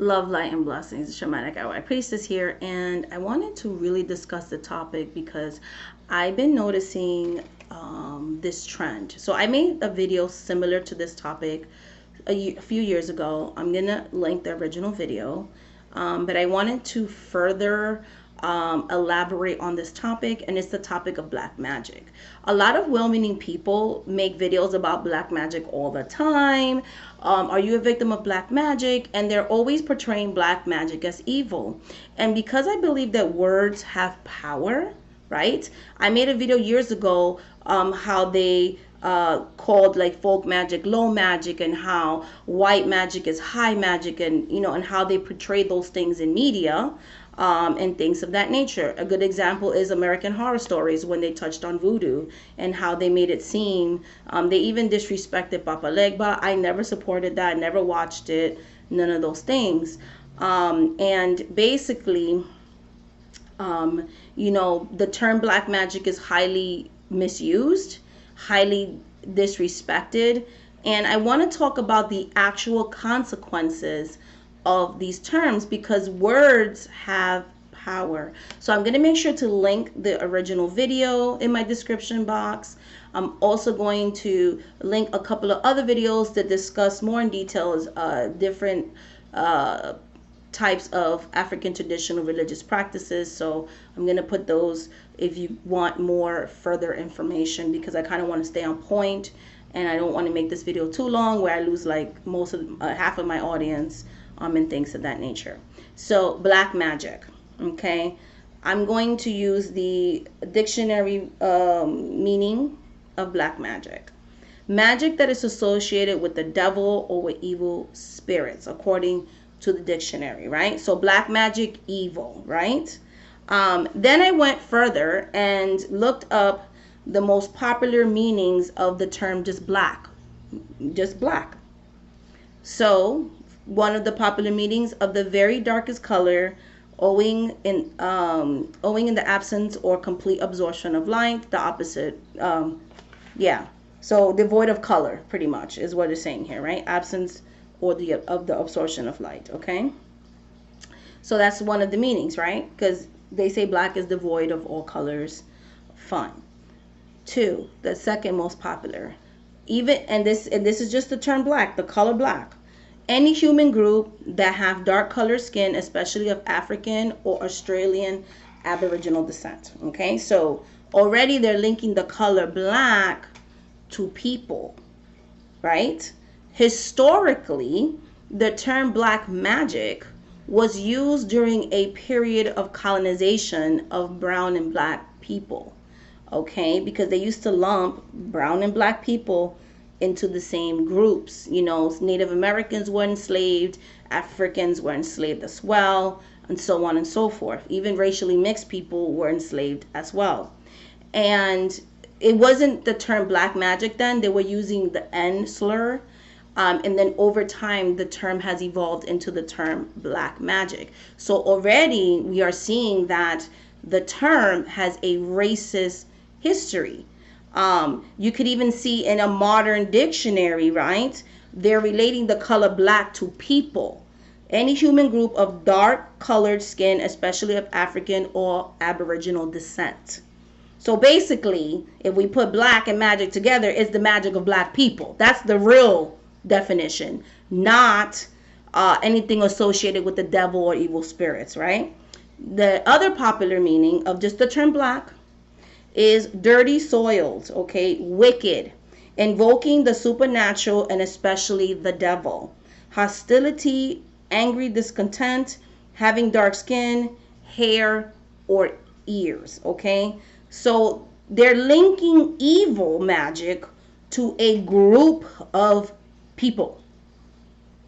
Love, light, and blessings. Shamanic Ally Priestess here, and I wanted to really discuss the topic because I've been noticing this trend. So I made a video similar to this topic a few years ago. I'm gonna link the original video, but I wanted to further elaborate on this topic, and it's the topic of black magic. A lot of well-meaning people make videos about black magic all the time. Are you a victim of black magic? And they're always portraying black magic as evil. And because I believe that words have power, right? I made a video years ago how they called like folk magic low magic, and how white magic is high magic, and and how they portray those things in media, and things of that nature. A good example is American Horror Stories, when they touched on voodoo and how they made it seem. They even disrespected Papa Legba. I never supported that, never watched it, none of those things. And basically, the term black magic is highly misused, highly disrespected. And I want to talk about the actual consequences of these terms, because words have power. So I'm going to make sure to link the original video in my description box. I'm also going to link a couple of other videos that discuss more in details different types of African traditional religious practices. So I'm going to put those if you want more further information, because I kind of want to stay on point, and I don't want to make this video too long where I lose like most of half of my audience and things of that nature. So black magic, okay, I'm going to use the dictionary meaning of black magic. Magic that is associated with the devil or with evil spirits, according to the dictionary, right? So black magic, evil, right? Then I went further and looked up the most popular meanings of the term just black. So one of the popular meanings of the very darkest color, owing in the absence or complete absorption of light. The opposite, so devoid of color, pretty much is what it's saying here, right? Absence or the absorption of light. Okay, so that's one of the meanings, right? Because they say black is devoid of all colors. Fun. Two, the second most popular, and this is just the term black, the color black. Any human group that have dark colored skin, especially of African or Australian Aboriginal descent. Okay, so already they're linking the color black to people, right? Historically, the term black magic was used during a period of colonization of brown and black people, okay, because they used to lump brown and black people into the same groups. Native Americans were enslaved, Africans were enslaved as well, and so on and so forth. Even racially mixed people were enslaved as well. And it wasn't the term black magic then, they were using the N slur. And then over time, the term has evolved into the term black magic. So already we are seeing that the term has a racist history. You could even see in a modern dictionary, right? They're relating the color black to people. Any human group of dark colored skin, especially of African or Aboriginal descent. So basically, if we put black and magic together, it's the magic of black people. That's the real definition, not anything associated with the devil or evil spirits, right? The other popular meaning of just the term black is dirty, soiled, okay, wicked, invoking the supernatural and especially the devil, hostility, angry, discontent, having dark skin, hair, or ears, okay? So they're linking evil magic to a group of people.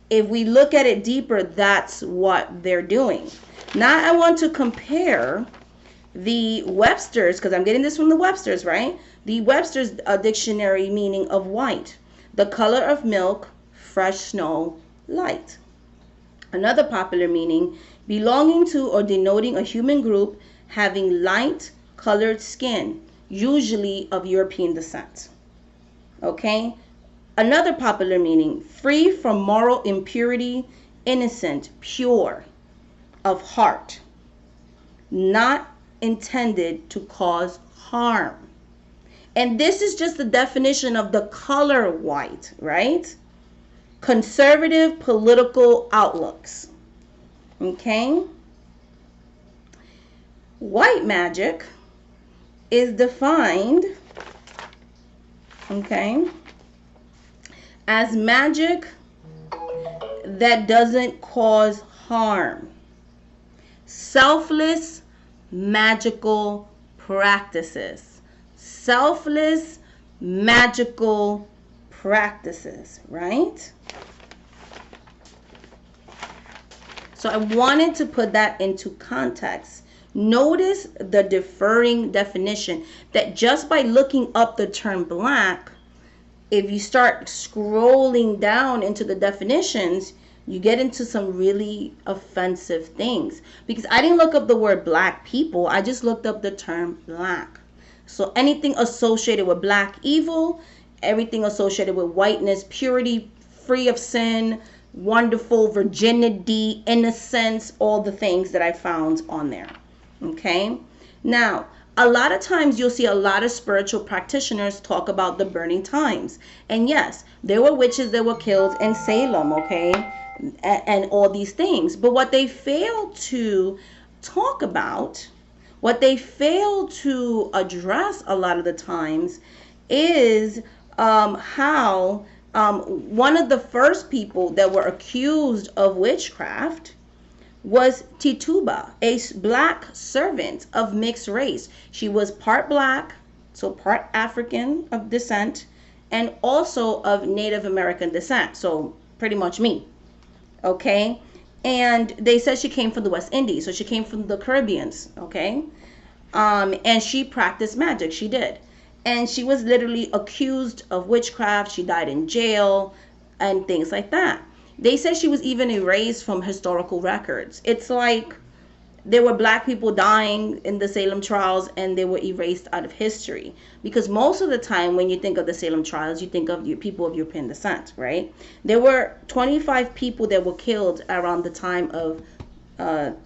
If we look at it deeper, that's what they're doing. Now I want to compare the Webster's, because I'm getting this from the Webster's, right? The Webster's dictionary meaning of white, the color of milk, fresh snow, light. Another popular meaning, belonging to or denoting a human group having light colored skin, usually of European descent. Okay? Another popular meaning, free from moral impurity, innocent, pure of heart, not intended to cause harm. And this is just the definition of the color white, right? Conservative political outlooks. Okay? White magic is defined, okay, as magic that doesn't cause harm. Selfless magical practices. Selfless magical practices, right? So I wanted to put that into context. Notice the differing definition that just by looking up the term black, if you start scrolling down into the definitions, you get into some really offensive things. Because I didn't look up the word black people, I just looked up the term black. So anything associated with black evil, everything associated with whiteness, purity, free of sin, wonderful virginity, innocence, all the things that I found on there. Okay? Now, a lot of times you'll see a lot of spiritual practitioners talk about the burning times. And yes, there were witches that were killed in Salem, okay? And all these things. But what they fail to talk about, what they fail to address a lot of the times is how one of the first people that were accused of witchcraft was Tituba, a black servant of mixed race. She was part black, so part African of descent, and also of Native American descent, so pretty much me, okay? And they said she came from the West Indies, so she came from the Caribbeans, okay? And she practiced magic, she did. And she was literally accused of witchcraft. She died in jail and things like that. They said she was even erased from historical records. It's like there were black people dying in the Salem trials and they were erased out of history. Because most of the time when you think of the Salem trials, you think of people of European descent, right? There were 25 people that were killed around the time of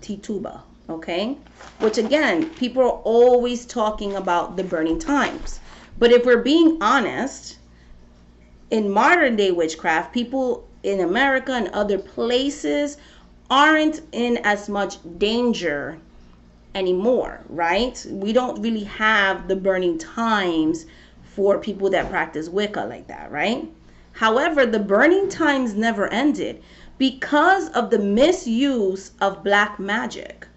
Tituba, okay? Which again, people are always talking about the burning times. But if we're being honest, in modern day witchcraft, people in America and other places aren't in as much danger anymore, right? We don't really have the burning times for people that practice Wicca like that, right? However, the burning times never ended because of the misuse of black magic.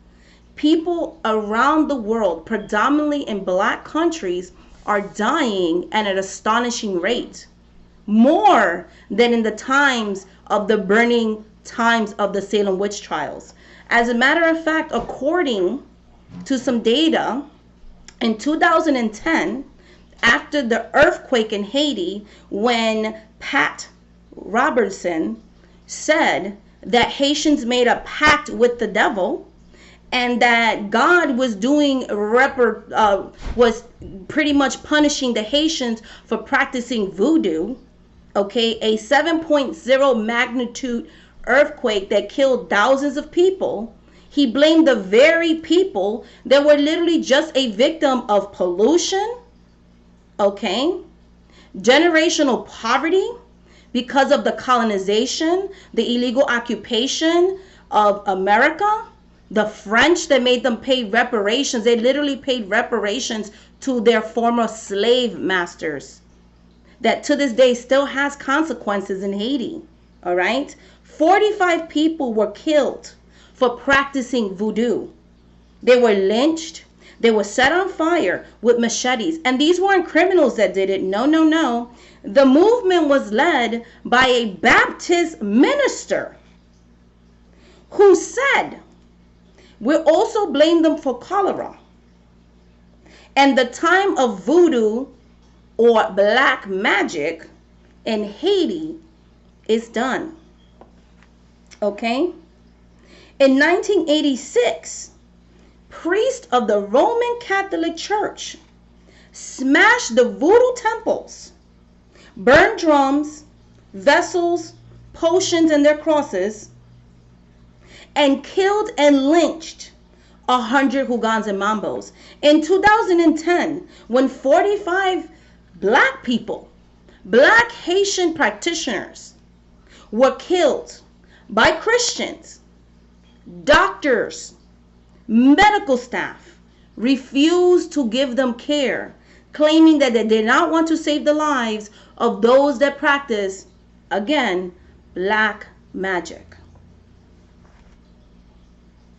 People around the world, predominantly in black countries, are dying at an astonishing rate. More than in the times of the burning times of the Salem witch trials. As a matter of fact, according to some data, in 2010, after the earthquake in Haiti, when Pat Robertson said that Haitians made a pact with the devil, and that God was was pretty much punishing the Haitians for practicing voodoo, okay, a 7.0 magnitude earthquake that killed thousands of people. He blamed the very people that were literally just a victim of pollution, okay, generational poverty because of the colonization, the illegal occupation of America, the French that made them pay reparations. They literally paid reparations to their former slave masters. That to this day still has consequences in Haiti. All right? 45 people were killed for practicing voodoo. They were lynched. They were set on fire with machetes. And these weren't criminals that did it. No, no, no. The movement was led by a Baptist minister who said, we also blame them for cholera. And the time of voodoo or black magic in Haiti is done. Okay? In 1986, priests of the Roman Catholic Church smashed the voodoo temples, burned drums, vessels, potions, and their crosses, and killed and lynched 100 Hugans and Mambos. In 2010, when 45 black people, black Haitian practitioners, were killed by Christians, doctors, medical staff refused to give them care, claiming that they did not want to save the lives of those that practice, again, black magic.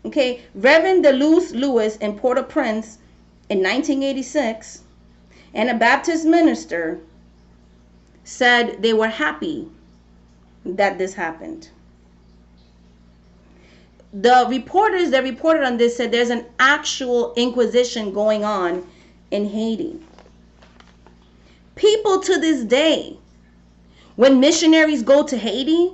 Okay, Reverend DeLuz Lewis in Port-au-Prince in 1986, and a Baptist minister said they were happy that this happened. The reporters that reported on this said there's an actual inquisition going on in Haiti. People to this day, when missionaries go to Haiti,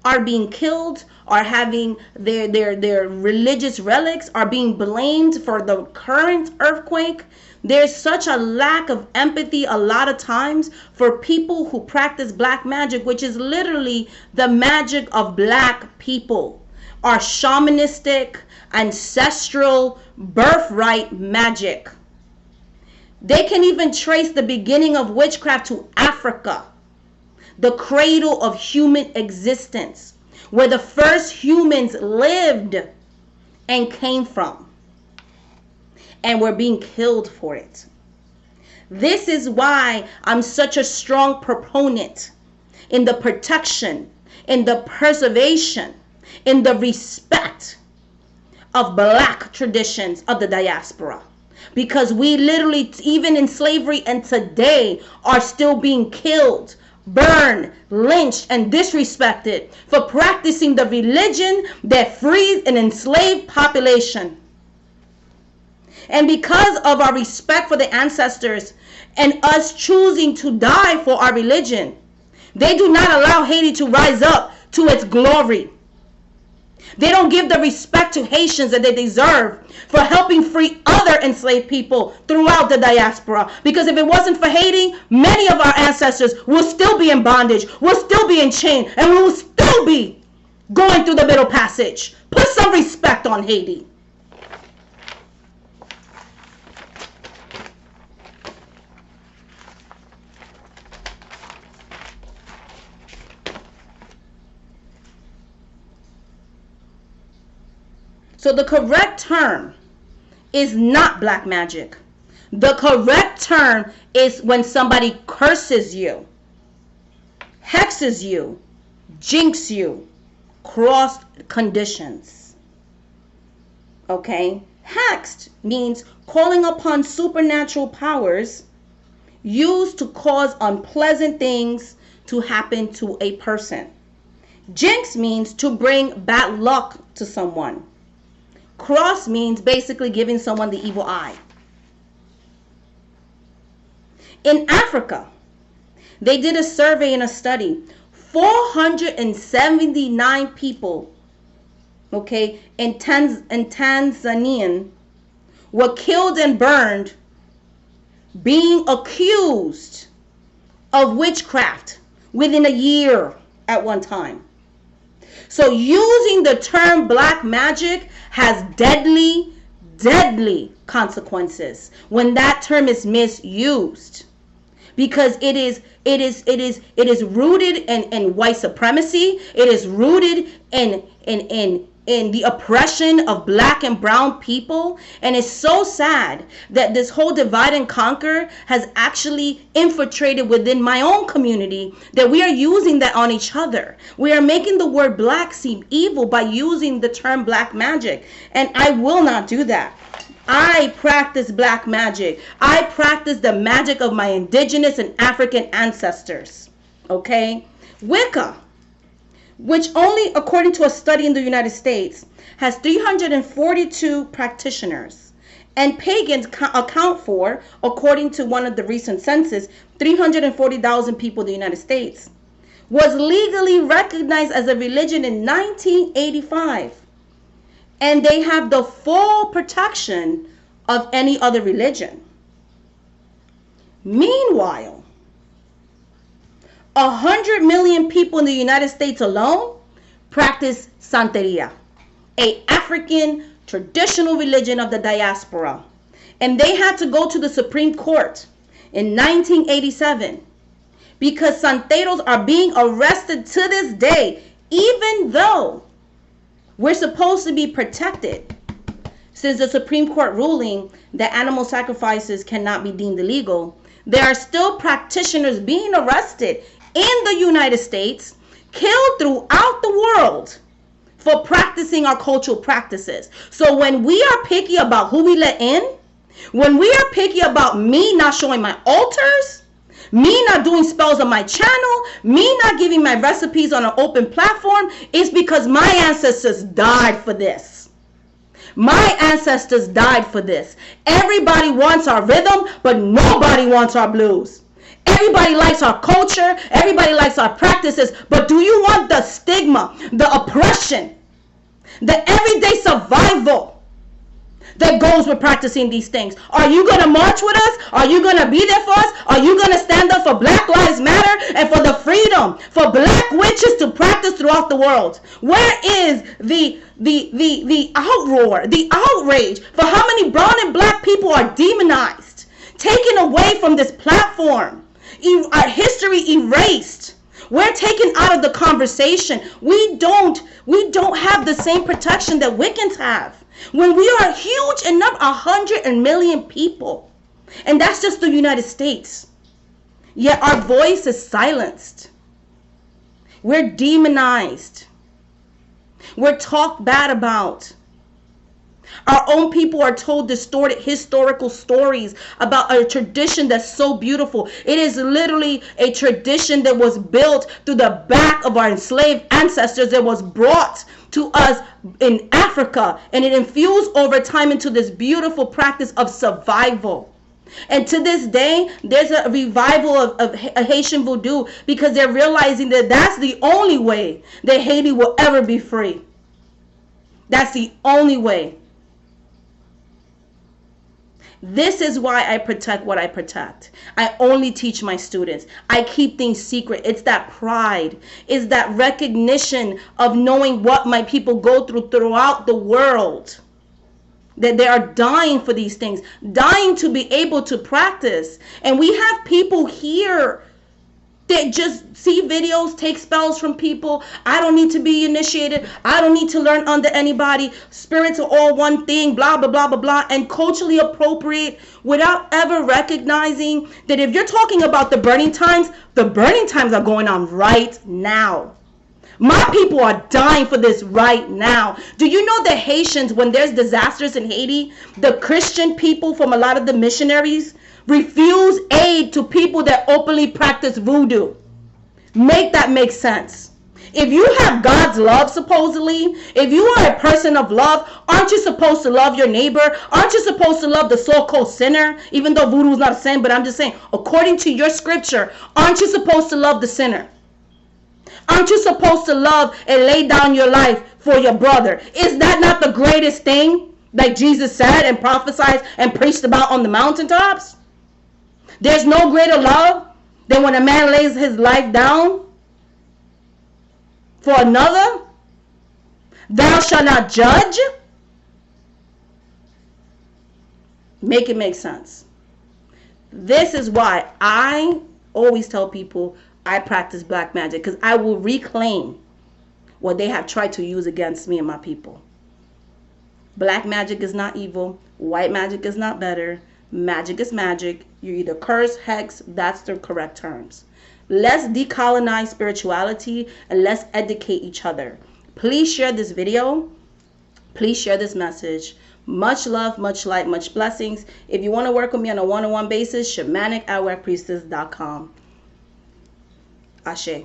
are being killed, are having their religious relics, are being blamed for the current earthquake. There's such a lack of empathy a lot of times for people who practice black magic, which is literally the magic of black people. Our shamanistic, ancestral, birthright magic. They can even trace the beginning of witchcraft to Africa, the cradle of human existence, where the first humans lived and came from, and were being killed for it. This is why I'm such a strong proponent in the protection, in the preservation, in the respect of black traditions of the diaspora. Because we literally, even in slavery and today, are still being killed, burned, lynched, and disrespected for practicing the religion that freed an enslaved population. And because of our respect for the ancestors and us choosing to die for our religion, they do not allow Haiti to rise up to its glory. They don't give the respect to Haitians that they deserve for helping free other enslaved people throughout the diaspora. Because if it wasn't for Haiti, many of our ancestors will still be in bondage, will still be in chains, and will still be going through the Middle Passage. Put some respect on Haiti. So the correct term is not black magic. The correct term is when somebody curses you, hexes you, jinx you, cross conditions. Okay? Hexed means calling upon supernatural powers used to cause unpleasant things to happen to a person. Jinx means to bring bad luck to someone. Cross means basically giving someone the evil eye. In Africa, they did a survey and a study. 479 people, okay, in Tanzania were killed and burned being accused of witchcraft within a year at one time. So using the term black magic has deadly, deadly consequences when that term is misused, because it is rooted in white supremacy. It is rooted in the oppression of black and brown people. And it's so sad that this whole divide and conquer has actually infiltrated within my own community, that we are using that on each other. We are making the word black seem evil by using the term black magic. And I will not do that. I practice black magic. I practice the magic of my indigenous and African ancestors. Okay? Wicca, which only according to a study in the United States has 342 practitioners, and pagans account for, according to one of the recent census, 340,000 people in the United States, was legally recognized as a religion in 1985, and they have the full protection of any other religion. Meanwhile, 100 million people in the United States alone practice Santeria, a African traditional religion of the diaspora. And they had to go to the Supreme Court in 1987 because Santeros are being arrested to this day, even though we're supposed to be protected. Since the Supreme Court ruling that animal sacrifices cannot be deemed illegal, there are still practitioners being arrested in the United States, killed throughout the world for practicing our cultural practices. So when we are picky about who we let in, when we are picky about me not showing my altars, me not doing spells on my channel, me not giving my recipes on an open platform, it's because my ancestors died for this. My ancestors died for this. Everybody wants our rhythm, but nobody wants our blues. Everybody likes our culture. Everybody likes our practices. But do you want the stigma, the oppression, the everyday survival that goes with practicing these things? Are you going to march with us? Are you going to be there for us? Are you going to stand up for Black Lives Matter and for the freedom for Black witches to practice throughout the world? Where is the outroar, the outrage for how many brown and Black people are demonized, taken away from this platform, our history erased? We're taken out of the conversation. We don't have the same protection that Wiccans have. When we are huge enough, 100 million people, and that's just the United States, yet our voice is silenced. We're demonized. We're talked bad about. Our own people are told distorted historical stories about a tradition that's so beautiful. It is literally a tradition that was built through the back of our enslaved ancestors that was brought to us in Africa, and it infused over time into this beautiful practice of survival. And to this day, there's a revival of Haitian voodoo because they're realizing that that's the only way that Haiti will ever be free. That's the only way. This is why I protect what I protect. I only teach my students. I keep things secret. It's that pride. It's that recognition of knowing what my people go through throughout the world. That they are dying for these things. Dying to be able to practice. And we have people here that just see videos, take spells from people. I don't need to be initiated. I don't need to learn under anybody. Spirits are all one thing, blah, blah, blah, blah, blah. And culturally appropriate without ever recognizing that if you're talking about the burning times are going on right now. My people are dying for this right now. Do you know that Haitians, when there's disasters in Haiti, the Christian people from a lot of the missionaries refuse aid to people that openly practice voodoo? Make that make sense. If you have God's love, supposedly, if you are a person of love, aren't you supposed to love your neighbor? Aren't you supposed to love the so-called sinner? Even though voodoo is not a sin, but I'm just saying, according to your scripture, aren't you supposed to love the sinner? Aren't you supposed to love and lay down your life for your brother? Is that not the greatest thing that Jesus said and prophesied and preached about on the mountaintops? There's no greater love than when a man lays his life down for another. Thou shalt not judge. Make it make sense. This is why I always tell people I practice black magic, because I will reclaim what they have tried to use against me and my people. Black magic is not evil. White magic is not better. Magic is magic. You either curse, hex, that's the correct terms. Let's decolonize spirituality and let's educate each other. Please share this video. Please share this message. Much love, much light, much blessings. If you want to work with me on a one-on-one basis, shamanic@workpriestess.com. Ashe.